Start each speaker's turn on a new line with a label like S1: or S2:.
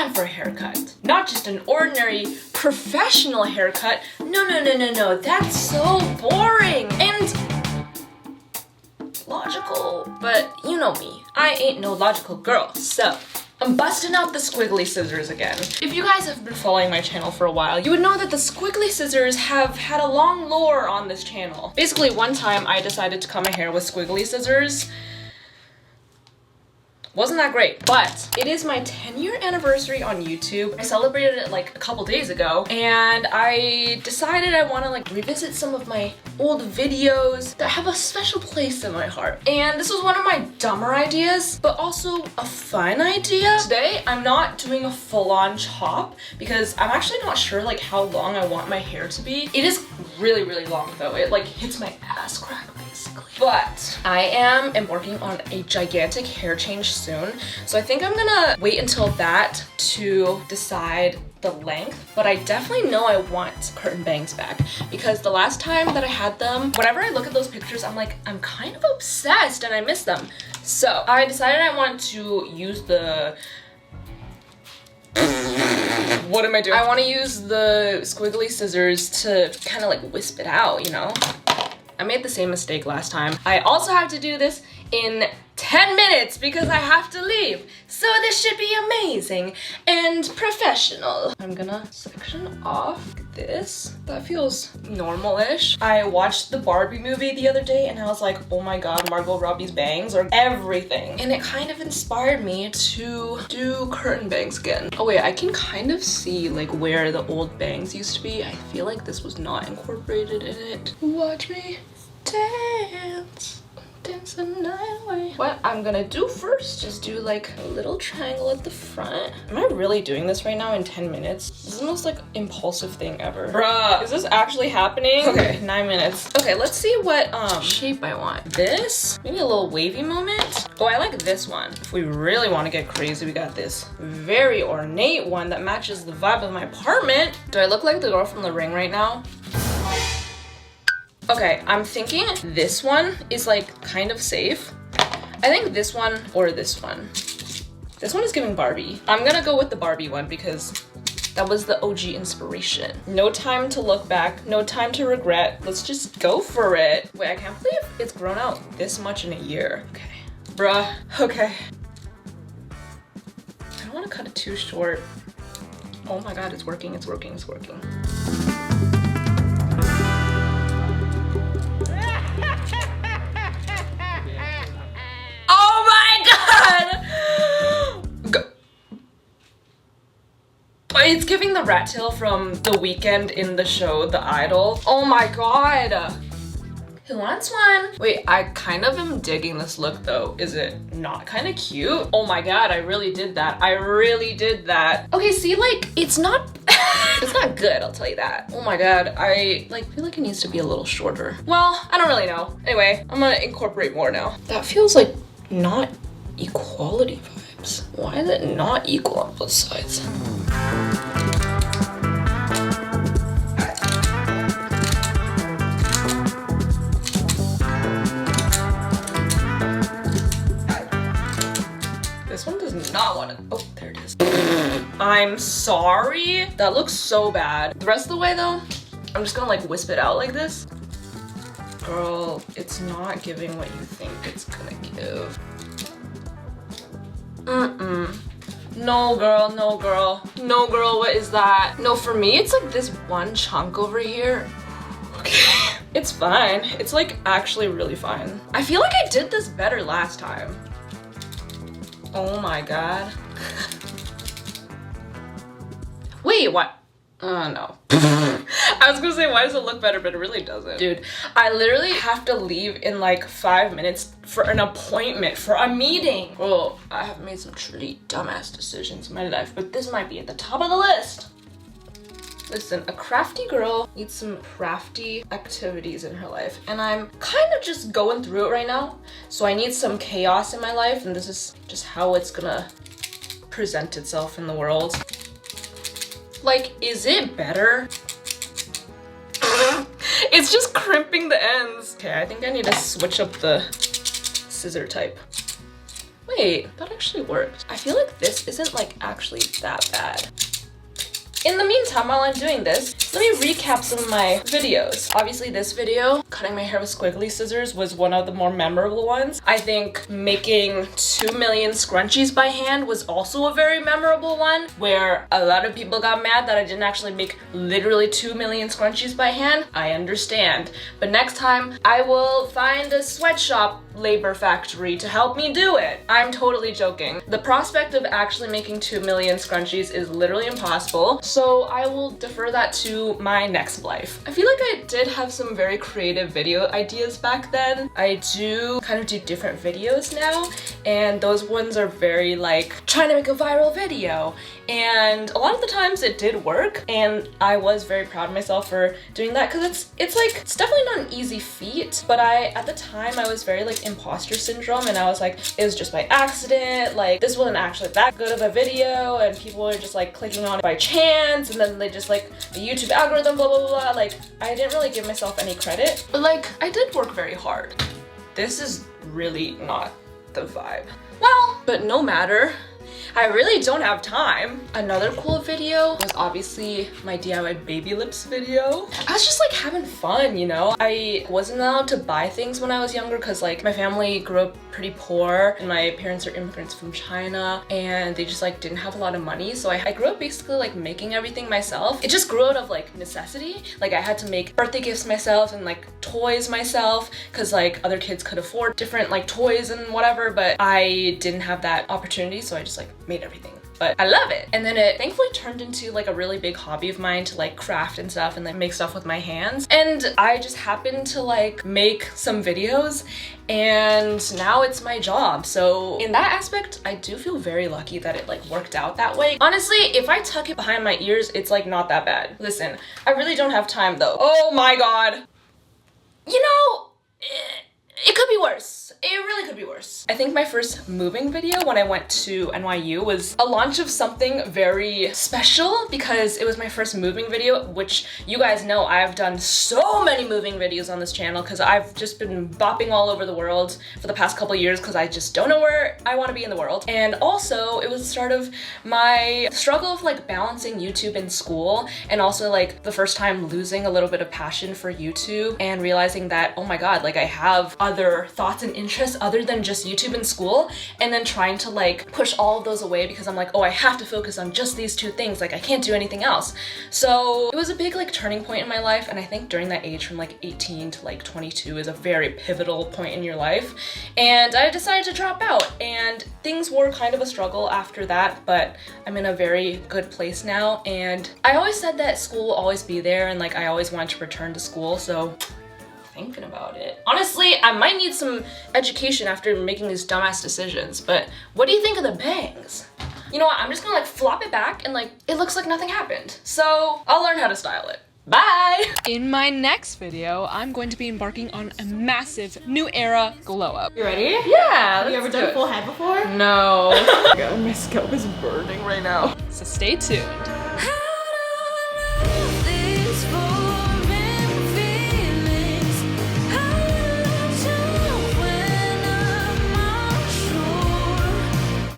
S1: time for a haircut. Not just an ordinary professional haircut. No, that's so boring and logical, but you know me. I ain't no logical girl, so I'm busting out the squiggly scissors again. If you guys have been following my channel for a while, you would know that the squiggly scissors have had a long lore on this channel. Basically, one time I decided to cut my hair with squiggly scissors. Wasn't that great, but it is my 10-year anniversary on YouTube. I celebrated it like a couple days ago, and I decided I want to like revisit some of my old videos that have a special place in my heart. And this was one of my dumber ideas, but also a fun idea. Today, I'm not doing a full-on chop because I'm actually not sure like how long I want my hair to be. It is really, really long though. It like hits my ass crack basically. But I am embarking on a gigantic hair change soon, so I think I'm gonna wait until that to decide the length, but I definitely know I want curtain bangs back because the last time that I had them, whenever I look at those pictures, I'm like, I'm kind of obsessed and I miss them. So I decided I want to use the what am I doing? I want to use the squiggly scissors to kind of like wisp it out, you know? I made the same mistake last time. I also have to do this in 10 minutes because I have to leave. So this should be amazing and professional. I'm gonna section off this. That feels normal-ish. I watched the Barbie movie the other day and I was like, oh my god, Margot Robbie's bangs are everything. And it kind of inspired me to do curtain bangs again. Oh wait, I can kind of see like where the old bangs used to be. I feel like this was not incorporated in it. Watch me dance. Dance the night away. What I'm gonna do first, just do like a little triangle at the front. Am I really doing this right now in 10 minutes? This is the most like impulsive thing ever. Bruh, is this actually happening? Okay, 9 minutes. Okay, let's see what shape I want. This, maybe a little wavy moment. Oh, I like this one. If we really want to get crazy, we got this very ornate one that matches the vibe of my apartment. Do I look like the girl from The Ring right now? Okay, I'm thinking this one is like kind of safe. I think this one or this one. This one is giving Barbie. I'm gonna go with the Barbie one because that was the OG inspiration. No time to look back, no time to regret. Let's just go for it. Wait, I can't believe it's grown out this much in a year. Okay, bruh, okay. I don't wanna cut it too short. Oh my god, it's working, it's working, it's working. It's giving the rat tail from The Weeknd in the show The Idol. Oh my god. Who wants one? Wait, I kind of am digging this look though. Is it not kind of cute? Oh my god, I really did that. I really did that. Okay, see, like, it's not it's not good, I'll tell you that. Oh my god, I like feel like it needs to be a little shorter. Well, I don't really know. Anyway, I'm gonna incorporate more now. That feels like not equality vibes. Why is it not equal on both sides? This one does not want to. Oh, there it is. I'm sorry. That looks so bad. The rest of the way though, I'm just gonna like wisp it out like this. Girl, it's not giving what you think it's gonna give. No girl, no girl. No girl, what is that? No, for me, it's like this one chunk over here. Okay. It's fine. It's like actually really fine. I feel like I did this better last time. Oh my god. Wait, what? Oh no. I was gonna say, why does it look better, but it really doesn't. Dude, I literally have to leave in like 5 minutes for an appointment, for a meeting. Well, I have made some truly dumbass decisions in my life, but this might be at the top of the list. Listen, a crafty girl needs some crafty activities in her life, and I'm kind of just going through it right now. So I need some chaos in my life, and this is just how it's gonna present itself in the world. Like, is it better? It's just crimping the ends. Okay, I think I need to switch up the scissor type. Wait, that actually worked. I feel like this isn't like actually that bad. In the meantime, while I'm doing this, let me recap some of my videos. Obviously this video, cutting my hair with squiggly scissors, was one of the more memorable ones. I think making 2 million scrunchies by hand was also a very memorable one, where a lot of people got mad that I didn't actually make literally 2 million scrunchies by hand. I understand. But next time, I will find a sweatshop labor factory to help me do it. I'm totally joking. The prospect of actually making 2 million scrunchies is literally impossible. So I will defer that to my next life. I feel like I did have some very creative video ideas back then. I do kind of do different videos now, and those ones are very like trying to make a viral video. And a lot of the times it did work, and I was very proud of myself for doing that, because it's definitely not an easy feat. But at the time I was very like imposter syndrome, and I was like, it was just by accident, like this wasn't actually that good of a video, and people were just like clicking on it by chance, and then they just like the YouTube algorithm, blah blah blah. Like I didn't really give myself any credit, but like I did work very hard. This is really not the vibe. Well, but no matter. I really don't have time. Another cool video was obviously my DIY baby lips video. I was just like having fun, you know? I wasn't allowed to buy things when I was younger because like my family grew up pretty poor, and my parents are immigrants from China, and they just like didn't have a lot of money. So I grew up basically like making everything myself. It just grew out of like necessity. Like I had to make birthday gifts myself and like toys myself, because like other kids could afford different like toys and whatever, but I didn't have that opportunity, so I just like made everything. But I love it. And then it thankfully turned into like a really big hobby of mine to like craft and stuff and like make stuff with my hands. And I just happened to like make some videos, and now it's my job. So in that aspect, I do feel very lucky that it like worked out that way. Honestly, if I tuck it behind my ears, it's like not that bad. Listen, I really don't have time though. Oh my God. You know, it could be worse. It really could be worse. I think my first moving video when I went to NYU was a launch of something very special, because it was my first moving video, which you guys know I've done so many moving videos on this channel because I've just been bopping all over the world for the past couple years because I just don't know where I want to be in the world. And also it was the start of my struggle of like balancing YouTube and school, and also like the first time losing a little bit of passion for YouTube and realizing that, oh my God, like I have other thoughts and interests other than just YouTube and school, and then trying to like push all of those away because I'm like, oh, I have to focus on just these two things, like I can't do anything else. So it was a big like turning point in my life, and I think during that age from like 18 to like 22 is a very pivotal point in your life, and I decided to drop out, and things were kind of a struggle after that, but I'm in a very good place now. And I always said that school will always be there, and like I always wanted to return to school, so thinking about it. Honestly, I might need some education after making these dumbass decisions, but what do you think of the bangs? You know what, I'm just gonna like flop it back and like it looks like nothing happened. So I'll learn how to style it. Bye! In my next video, I'm going to be embarking on a massive new era glow up. You ready? Yeah,
S2: Have you ever done a full head before?
S1: No. Oh my God, my scalp is burning right now. So stay tuned.